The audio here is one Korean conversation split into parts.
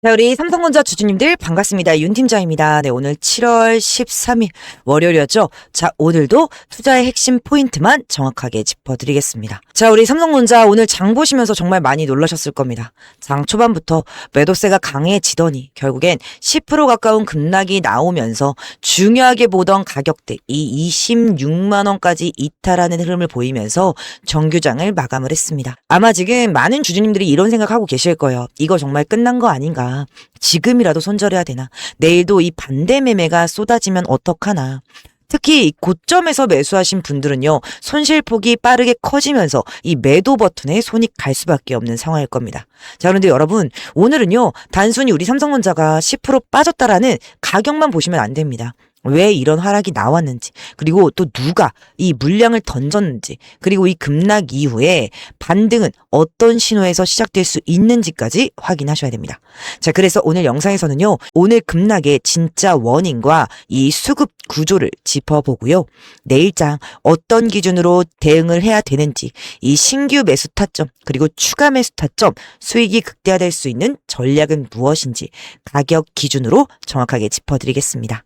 자, 우리 삼성전자 주주님들 반갑습니다. 윤 팀장입니다. 네, 오늘 7월 13일 월요일이었죠. 자, 오늘도 투자의 핵심 포인트만 정확하게 짚어드리겠습니다. 자, 우리 삼성전자 오늘 장 보시면서 정말 많이 놀라셨을 겁니다. 장 초반부터 매도세가 강해지더니 결국엔 10% 가까운 급락이 나오면서 중요하게 보던 가격대 이 26만 원까지 이탈하는 흐름을 보이면서 정규장을 마감을 했습니다. 아마 지금 많은 주주님들이 이런 생각하고 계실 거예요. 이거 정말 끝난 거 아닌가? 지금이라도 손절해야 되나? 내일도 이 반대 매매가 쏟아지면 어떡하나? 특히 고점에서 매수하신 분들은요, 손실폭이 빠르게 커지면서 이 매도 버튼에 손이 갈 수밖에 없는 상황일 겁니다. 자, 그런데 여러분, 오늘은요, 단순히 우리 삼성전자가 10% 빠졌다라는 가격만 보시면 안 됩니다. 왜 이런 하락이 나왔는지, 그리고 또 누가 이 물량을 던졌는지, 그리고 이 급락 이후에 반등은 어떤 신호에서 시작될 수 있는지까지 확인하셔야 됩니다. 자, 그래서 오늘 영상에서는요, 오늘 급락의 진짜 원인과 이 수급 구조를 짚어보고요. 내일장 어떤 기준으로 대응을 해야 되는지, 이 신규 매수 타점, 그리고 추가 매수 타점, 수익이 극대화될 수 있는 전략은 무엇인지 가격 기준으로 정확하게 짚어드리겠습니다.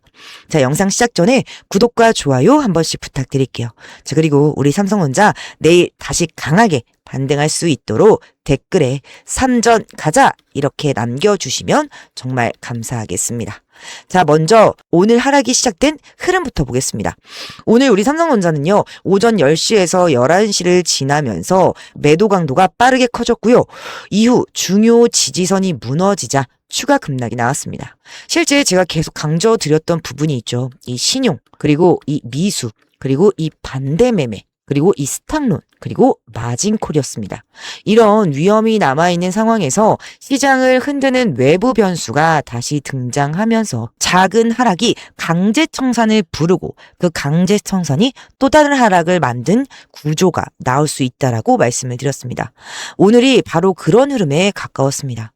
자, 영상 시작 전에 구독과 좋아요 한 번씩 부탁드릴게요. 자, 그리고 우리 삼성전자 내일 다시 강하게 반등할 수 있도록 댓글에 삼전 가자 이렇게 남겨주시면 정말 감사하겠습니다. 자, 먼저 오늘 하락이 시작된 흐름부터 보겠습니다. 오늘 우리 삼성전자는요, 오전 10시에서 11시를 지나면서 매도 강도가 빠르게 커졌고요. 이후 중요 지지선이 무너지자 추가 급락이 나왔습니다. 실제 제가 계속 강조드렸던 부분이 있죠. 이 신용, 그리고 이 미수, 그리고 이 반대 매매, 그리고 이 스탁론, 그리고 마진콜이었습니다. 이런 위험이 남아있는 상황에서 시장을 흔드는 외부 변수가 다시 등장하면서 작은 하락이 강제 청산을 부르고 그 강제 청산이 또 다른 하락을 만든 구조가 나올 수 있다라고 말씀을 드렸습니다. 오늘이 바로 그런 흐름에 가까웠습니다.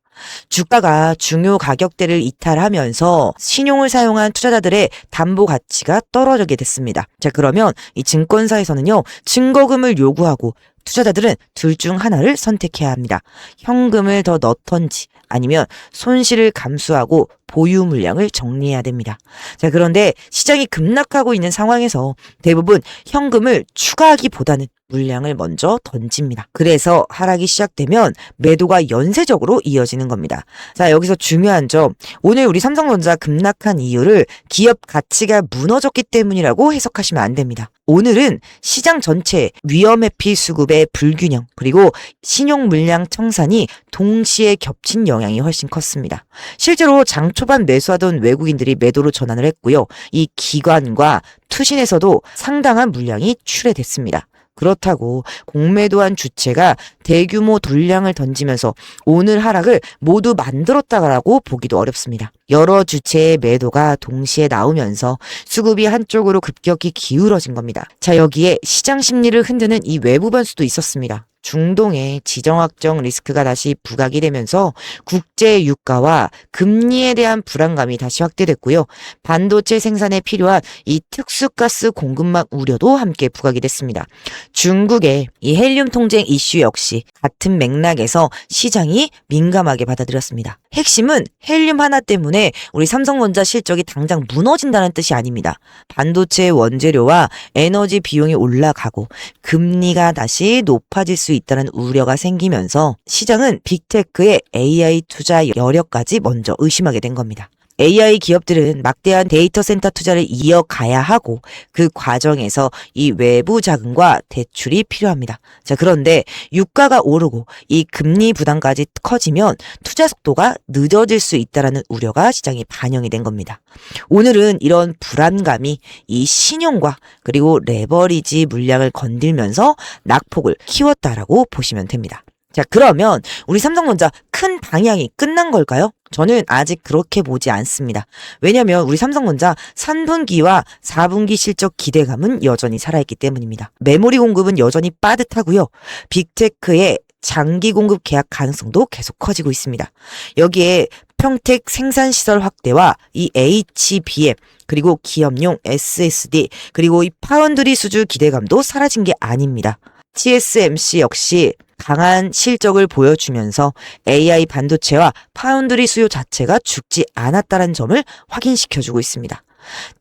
주가가 중요 가격대를 이탈하면서 신용을 사용한 투자자들의 담보 가치가 떨어지게 됐습니다. 자, 그러면 이 증권사에서는요, 증거금을 요구하고 투자자들은 둘 중 하나를 선택해야 합니다. 현금을 더 넣던지 아니면 손실을 감수하고 보유 물량을 정리해야 됩니다. 자, 그런데 시장이 급락하고 있는 상황에서 대부분 현금을 추가하기보다는 물량을 먼저 던집니다. 그래서 하락이 시작되면 매도가 연쇄적으로 이어지는 겁니다. 자, 여기서 중요한 점, 오늘 우리 삼성전자 급락한 이유를 기업 가치가 무너졌기 때문이라고 해석하시면 안 됩니다. 오늘은 시장 전체 위험 회피 수급의 불균형, 그리고 신용 물량 청산이 동시에 겹친 영향이 훨씬 컸습니다. 실제로 장 초반 매수하던 외국인들이 매도로 전환을 했고요. 이 기관과 투신에서도 상당한 물량이 출회됐습니다. 그렇다고 공매도한 주체가 대규모 돌량을 던지면서 오늘 하락을 모두 만들었다라고 보기도 어렵습니다. 여러 주체의 매도가 동시에 나오면서 수급이 한쪽으로 급격히 기울어진 겁니다. 자, 여기에 시장 심리를 흔드는 이 외부 변수도 있었습니다. 중동의 지정학적 리스크가 다시 부각이 되면서 국제 유가와 금리에 대한 불안감이 다시 확대됐고요. 반도체 생산에 필요한 이 특수가스 공급망 우려도 함께 부각이 됐습니다. 중국의 이 헬륨 통제 이슈 역시 같은 맥락에서 시장이 민감하게 받아들였습니다. 핵심은 헬륨 하나 때문에 우리 삼성전자 실적이 당장 무너진다는 뜻이 아닙니다. 반도체 원재료와 에너지 비용이 올라가고 금리가 다시 높아질 수 있다는 우려가 생기면서 시장은 빅테크의 AI 투자 여력까지 먼저 의심하게 된 겁니다. AI 기업들은 막대한 데이터 센터 투자를 이어가야 하고 그 과정에서 이 외부 자금과 대출이 필요합니다. 자, 그런데 유가가 오르고 이 금리 부담까지 커지면 투자 속도가 늦어질 수 있다는 우려가 시장에 반영이 된 겁니다. 오늘은 이런 불안감이 이 신용과 그리고 레버리지 물량을 건들면서 낙폭을 키웠다라고 보시면 됩니다. 자, 그러면 우리 삼성전자 큰 방향이 끝난 걸까요? 저는 아직 그렇게 보지 않습니다. 왜냐하면 우리 삼성전자 3분기와 4분기 실적 기대감은 여전히 살아있기 때문입니다. 메모리 공급은 여전히 빠듯하고요. 빅테크의 장기 공급 계약 가능성도 계속 커지고 있습니다. 여기에 평택 생산시설 확대와 이 HBM, 그리고 기업용 SSD, 그리고 이 파운드리 수주 기대감도 사라진 게 아닙니다. TSMC 역시 강한 실적을 보여주면서 AI 반도체와 파운드리 수요 자체가 죽지 않았다는 점을 확인시켜주고 있습니다.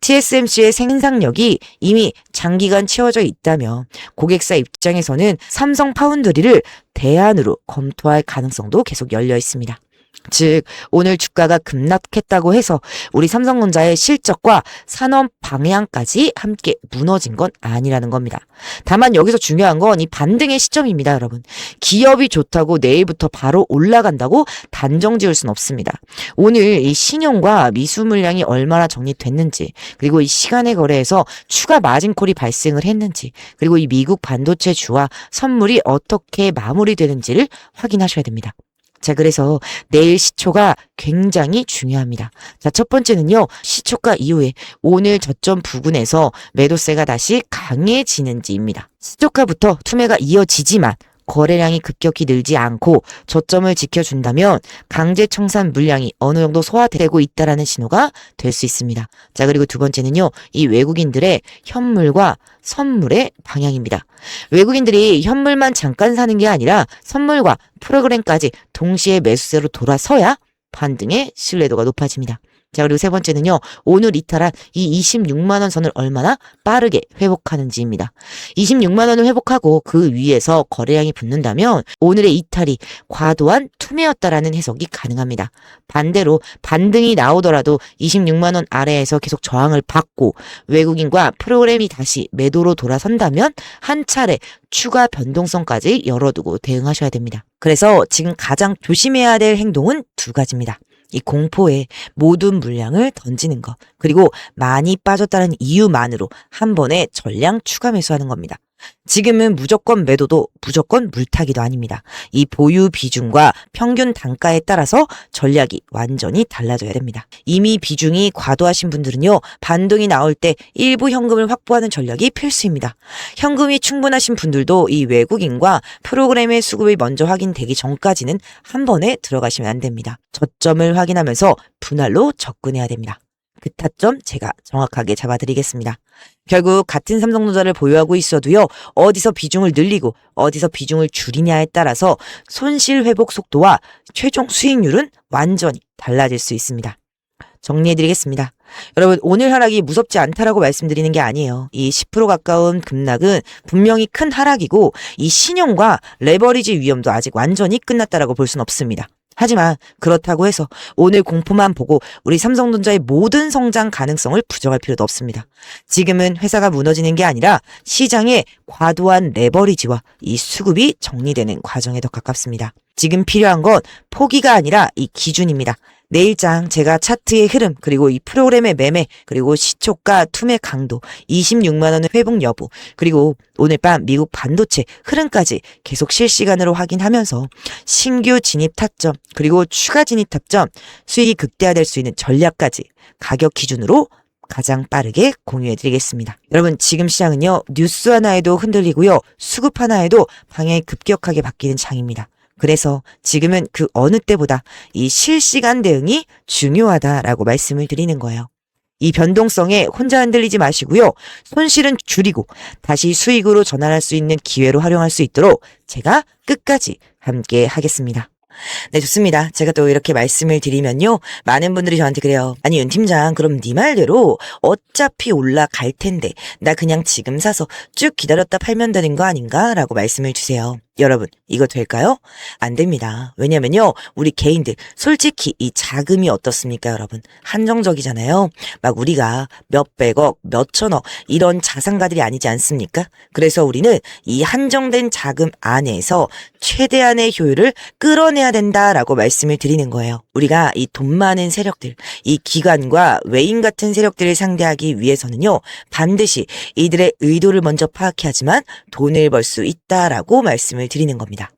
TSMC의 생산력이 이미 장기간 채워져 있다며 고객사 입장에서는 삼성 파운드리를 대안으로 검토할 가능성도 계속 열려 있습니다. 즉 오늘 주가가 급락했다고 해서 우리 삼성전자의 실적과 산업 방향까지 함께 무너진 건 아니라는 겁니다. 다만 여기서 중요한 건 이 반등의 시점입니다, 여러분. 기업이 좋다고 내일부터 바로 올라간다고 단정 지을 순 없습니다. 오늘 이 신용과 미수 물량이 얼마나 정리됐는지, 그리고 이 시간의 거래에서 추가 마진콜이 발생을 했는지, 그리고 이 미국 반도체주와 선물이 어떻게 마무리되는지를 확인하셔야 됩니다. 자, 그래서 내일 시초가 굉장히 중요합니다. 자, 첫 번째는요, 시초가 이후에 오늘 저점 부근에서 매도세가 다시 강해지는지입니다. 시초가부터 투매가 이어지지만 거래량이 급격히 늘지 않고 저점을 지켜준다면 강제 청산 물량이 어느 정도 소화되고 있다라는 신호가 될 수 있습니다. 자, 그리고 두 번째는요, 이 외국인들의 현물과 선물의 방향입니다. 외국인들이 현물만 잠깐 사는 게 아니라 선물과 프로그램까지 동시에 매수세로 돌아서야 반등의 신뢰도가 높아집니다. 자, 그리고 세 번째는요, 오늘 이탈한 이 26만 원 선을 얼마나 빠르게 회복하는지입니다. 26만 원을 회복하고 그 위에서 거래량이 붙는다면 오늘의 이탈이 과도한 투매였다라는 해석이 가능합니다. 반대로 반등이 나오더라도 26만 원 아래에서 계속 저항을 받고 외국인과 프로그램이 다시 매도로 돌아선다면 한 차례 추가 변동성까지 열어두고 대응하셔야 됩니다. 그래서 지금 가장 조심해야 될 행동은 두 가지입니다. 이 공포에 모든 물량을 던지는 것, 그리고 많이 빠졌다는 이유만으로 한 번에 전량 추가 매수하는 겁니다. 지금은 무조건 매도도 무조건 물타기도 아닙니다. 이 보유 비중과 평균 단가에 따라서 전략이 완전히 달라져야 됩니다. 이미 비중이 과도하신 분들은요, 반등이 나올 때 일부 현금을 확보하는 전략이 필수입니다. 현금이 충분하신 분들도 이 외국인과 프로그램의 수급이 먼저 확인되기 전까지는 한 번에 들어가시면 안 됩니다. 저점을 확인하면서 분할로 접근해야 됩니다. 그 타점 제가 정확하게 잡아드리겠습니다. 결국 같은 삼성전자를 보유하고 있어도요, 어디서 비중을 늘리고 어디서 비중을 줄이냐에 따라서 손실 회복 속도와 최종 수익률은 완전히 달라질 수 있습니다. 정리해드리겠습니다. 여러분, 오늘 하락이 무섭지 않다라고 말씀드리는 게 아니에요. 이 10% 가까운 급락은 분명히 큰 하락이고 이 신용과 레버리지 위험도 아직 완전히 끝났다라고 볼 수는 없습니다. 하지만 그렇다고 해서 오늘 공포만 보고 우리 삼성전자의 모든 성장 가능성을 부정할 필요도 없습니다. 지금은 회사가 무너지는 게 아니라 시장의 과도한 레버리지와 이 수급이 정리되는 과정에 더 가깝습니다. 지금 필요한 건 포기가 아니라 이 기준입니다. 내일장 제가 차트의 흐름, 그리고 이 프로그램의 매매, 그리고 시초가 투매 강도, 26만 원의 회복 여부, 그리고 오늘 밤 미국 반도체 흐름까지 계속 실시간으로 확인하면서 신규 진입 타점, 그리고 추가 진입 타점, 수익이 극대화될 수 있는 전략까지 가격 기준으로 가장 빠르게 공유해드리겠습니다. 여러분, 지금 시장은요, 뉴스 하나에도 흔들리고요, 수급 하나에도 방향이 급격하게 바뀌는 장입니다. 그래서 지금은 그 어느 때보다 이 실시간 대응이 중요하다라고 말씀을 드리는 거예요. 이 변동성에 혼자 흔들리지 마시고요. 손실은 줄이고 다시 수익으로 전환할 수 있는 기회로 활용할 수 있도록 제가 끝까지 함께 하겠습니다. 네, 좋습니다. 제가 또 이렇게 말씀을 드리면요, 많은 분들이 저한테 그래요. 아니, 윤 팀장, 그럼 네 말대로 어차피 올라갈 텐데 나 그냥 지금 사서 쭉 기다렸다 팔면 되는 거 아닌가? 라고 말씀을 주세요. 여러분, 이거 될까요? 안 됩니다. 왜냐면요, 우리 개인들 솔직히 이 자금이 어떻습니까, 여러분? 한정적이잖아요. 막 우리가 몇백억, 몇천억 이런 자산가들이 아니지 않습니까? 그래서 우리는 이 한정된 자금 안에서 최대한의 효율을 끌어내야 된다라고 말씀을 드리는 거예요. 우리가 이 돈 많은 세력들, 이 기관과 외인 같은 세력들을 상대하기 위해서는요, 반드시 이들의 의도를 먼저 파악해야지만 돈을 벌 수 있다라고 말씀을 드리는 겁니다.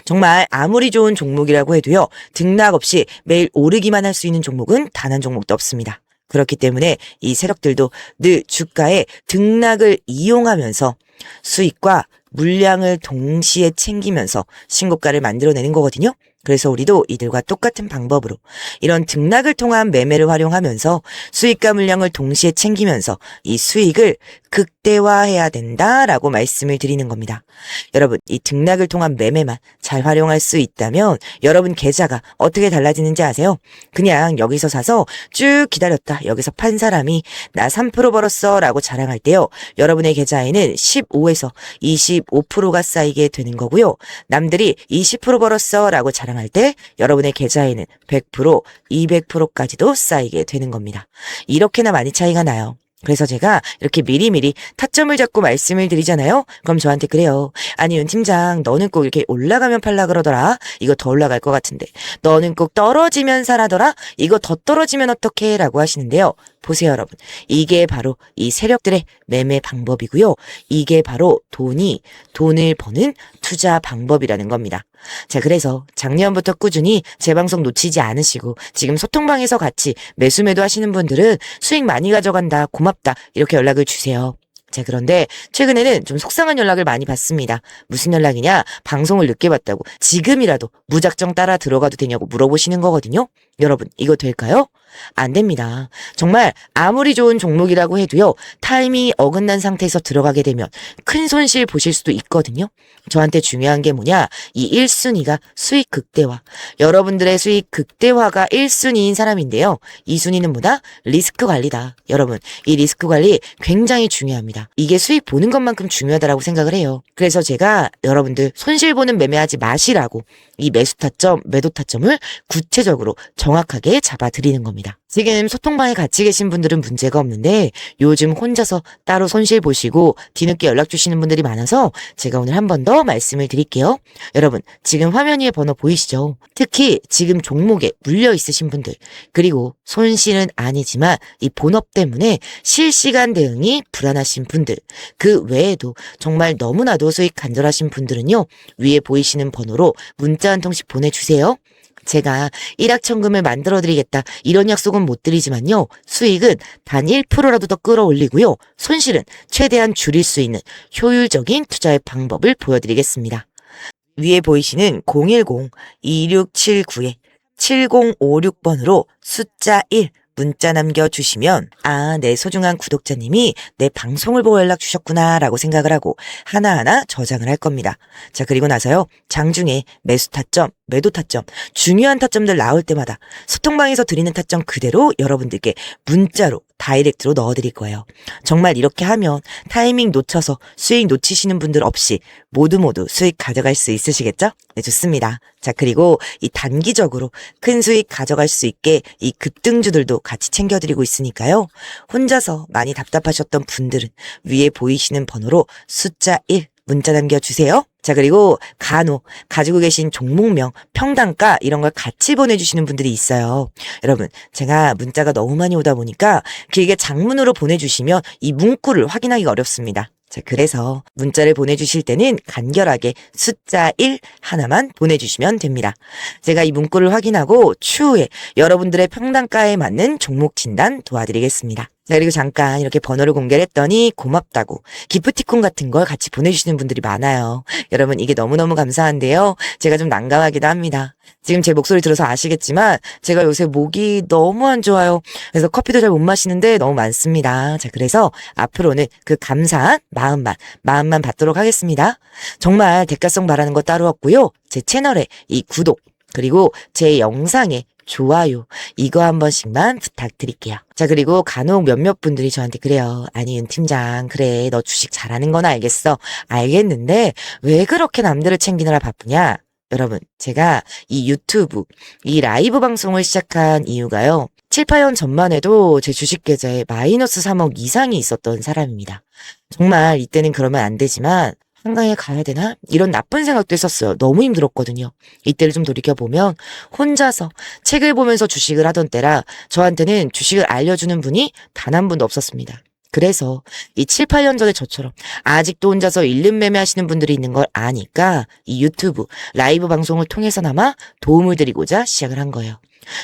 정말 아무리 좋은 종목이라고 해도요, 등락 없이 매일 오르기만 할 수 있는 종목은 단 한 종목도 없습니다. 그렇기 때문에 이 세력들도 늘 주가의 등락을 이용하면서 수익과 물량을 동시에 챙기면서 신고가를 만들어내는 거거든요. 그래서 우리도 이들과 똑같은 방법으로 이런 등락을 통한 매매를 활용하면서 수익과 물량을 동시에 챙기면서 이 수익을 극대화해야 된다라고 말씀을 드리는 겁니다. 여러분, 이 등락을 통한 매매만 잘 활용할 수 있다면 여러분 계좌가 어떻게 달라지는지 아세요? 그냥 여기서 사서 쭉 기다렸다 여기서 판 사람이 나 3% 벌었어 라고 자랑할 때요. 여러분의 계좌에는 15에서 25%가 쌓이게 되는 거고요. 남들이 20% 벌었어 라고 자랑할 때 여러분의 계좌에는 100%, 200%까지도 쌓이게 되는 겁니다. 이렇게나 많이 차이가 나요. 그래서 제가 이렇게 미리미리 타점을 잡고 말씀을 드리잖아요. 그럼 저한테 그래요. 아니 윤 팀장 너는 꼭 이렇게 올라가면 팔라 그러더라. 이거 더 올라갈 것 같은데. 너는 꼭 떨어지면 사라더라. 이거 더 떨어지면 어떡해 라고 하시는데요. 보세요 여러분. 이게 바로 이 세력들의 매매 방법이고요. 이게 바로 돈을 버는 투자 방법이라는 겁니다. 자, 그래서 작년부터 꾸준히 제 방송 놓치지 않으시고 지금 소통방에서 같이 매수매도 하시는 분들은 수익 많이 가져간다, 고맙다 이렇게 연락을 주세요. 자, 그런데 최근에는 좀 속상한 연락을 많이 받습니다. 무슨 연락이냐? 방송을 늦게 봤다고 지금이라도 무작정 따라 들어가도 되냐고 물어보시는 거거든요. 여러분, 이거 될까요? 안 됩니다. 정말 아무리 좋은 종목이라고 해도요. 타이밍이 어긋난 상태에서 들어가게 되면 큰 손실 보실 수도 있거든요. 저한테 중요한 게 뭐냐? 이 1순위가 수익 극대화. 여러분들의 수익 극대화가 1순위인 사람인데요. 2순위는 뭐다? 리스크 관리다. 여러분, 이 리스크 관리 굉장히 중요합니다. 이게 수익 보는 것만큼 중요하다라고 생각을 해요. 그래서 제가 여러분들 손실 보는 매매하지 마시라고 이 매수 타점, 매도 타점을 구체적으로 정확하게 잡아드리는 겁니다. 지금 소통방에 같이 계신 분들은 문제가 없는데 요즘 혼자서 따로 손실 보시고 뒤늦게 연락 주시는 분들이 많아서 제가 오늘 한 번 더 말씀을 드릴게요. 여러분, 지금 화면 위에 번호 보이시죠? 특히 지금 종목에 물려 있으신 분들, 그리고 손실은 아니지만 이 본업 때문에 실시간 대응이 불안하신 분들, 그 외에도 정말 너무나도 수익 간절하신 분들은요, 위에 보이시는 번호로 문자 한 통씩 보내주세요. 제가 일확천금을 만들어드리겠다 이런 약속은 못 드리지만요. 수익은 단 1%라도 더 끌어올리고요. 손실은 최대한 줄일 수 있는 효율적인 투자의 방법을 보여드리겠습니다. 위에 보이시는 010-2679-7056번으로 숫자 1 문자 남겨주시면 내 소중한 구독자님이 내 방송을 보고 연락 주셨구나 라고 생각을 하고 하나하나 저장을 할 겁니다. 자, 그리고 나서요. 장중에 매수 타점, 매도 타점, 중요한 타점들 나올 때마다 소통방에서 드리는 타점 그대로 여러분들께 문자로 다이렉트로 넣어드릴 거예요. 정말 이렇게 하면 타이밍 놓쳐서 수익 놓치시는 분들 없이 모두 수익 가져갈 수 있으시겠죠? 네, 좋습니다. 자, 그리고 이 단기적으로 큰 수익 가져갈 수 있게 이 급등주들도 같이 챙겨드리고 있으니까요. 혼자서 많이 답답하셨던 분들은 위에 보이시는 번호로 숫자 1 문자 남겨주세요. 자, 그리고 간혹 가지고 계신 종목명, 평단가 이런 걸 같이 보내주시는 분들이 있어요. 여러분, 제가 문자가 너무 많이 오다 보니까 길게 장문으로 보내주시면 이 문구를 확인하기가 어렵습니다. 자, 그래서 문자를 보내주실 때는 간결하게 숫자 1 하나만 보내주시면 됩니다. 제가 이 문구를 확인하고 추후에 여러분들의 평단가에 맞는 종목 진단 도와드리겠습니다. 자, 그리고 잠깐 이렇게 번호를 공개를 했더니 고맙다고 기프티콘 같은 걸 같이 보내주시는 분들이 많아요. 여러분, 이게 너무너무 감사한데요. 제가 좀 난감하기도 합니다. 지금 제 목소리 들어서 아시겠지만 제가 요새 목이 너무 안 좋아요. 그래서 커피도 잘 못 마시는데 너무 많습니다. 자, 그래서 앞으로는 그 감사한 마음만 받도록 하겠습니다. 정말 대가성 바라는 거 따로 없고요. 제 채널에 이 구독, 그리고 제 영상에 좋아요 이거 한 번씩만 부탁드릴게요. 자, 그리고 간혹 몇몇 분들이 저한테 그래요. 아니 윤 팀장, 그래 너 주식 잘하는 건 알겠는데 왜 그렇게 남들을 챙기느라 바쁘냐? 여러분, 제가 이 유튜브 이 라이브 방송을 시작한 이유가요. 7, 8년 전만 해도 제 주식 계좌에 마이너스 3억 이상이 있었던 사람입니다. 정말 이때는 그러면 안 되지만 한강에 가야 되나? 이런 나쁜 생각도 했었어요. 너무 힘들었거든요. 이때를 좀 돌이켜보면 혼자서 책을 보면서 주식을 하던 때라 저한테는 주식을 알려주는 분이 단 한 분도 없었습니다. 그래서 이 7, 8년 전에 저처럼 아직도 혼자서 일름 매매하시는 분들이 있는 걸 아니까 이 유튜브 라이브 방송을 통해서나마 도움을 드리고자 시작을 한 거예요.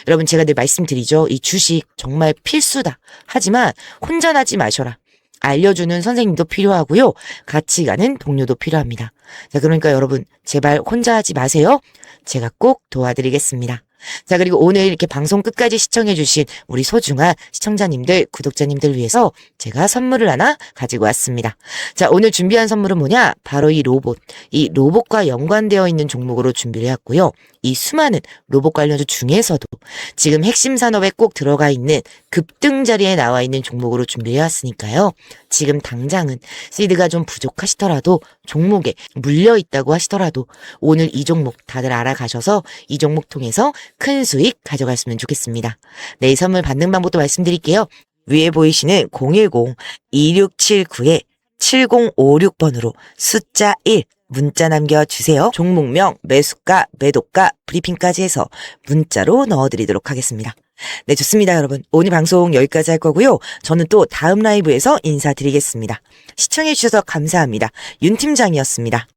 여러분, 제가 늘 말씀드리죠. 이 주식 정말 필수다. 하지만 혼자 나지 마셔라. 알려주는 선생님도 필요하고요. 같이 가는 동료도 필요합니다. 자, 그러니까 여러분 제발 혼자 하지 마세요. 제가 꼭 도와드리겠습니다. 자, 그리고 오늘 이렇게 방송 끝까지 시청해주신 우리 소중한 시청자님들, 구독자님들 위해서 제가 선물을 하나 가지고 왔습니다. 자, 오늘 준비한 선물은 뭐냐? 바로 이 로봇과 연관되어 있는 종목으로 준비를 해왔고요. 이 수많은 로봇 관련주 중에서도 지금 핵심 산업에 꼭 들어가 있는 급등 자리에 나와 있는 종목으로 준비해왔으니까요. 지금 당장은 시드가 좀 부족하시더라도 종목에 물려 있다고 하시더라도 오늘 이 종목 다들 알아가셔서 이 종목 통해서 큰 수익 가져갔으면 좋겠습니다. 네, 이 선물 받는 방법도 말씀드릴게요. 위에 보이시는 010-2179-7056번으로 숫자 1 문자 남겨주세요. 종목명, 매수가, 매도가, 브리핑까지 해서 문자로 넣어드리도록 하겠습니다. 네, 좋습니다, 여러분. 오늘 방송 여기까지 할 거고요. 저는 또 다음 라이브에서 인사드리겠습니다. 시청해주셔서 감사합니다. 윤 팀장이었습니다.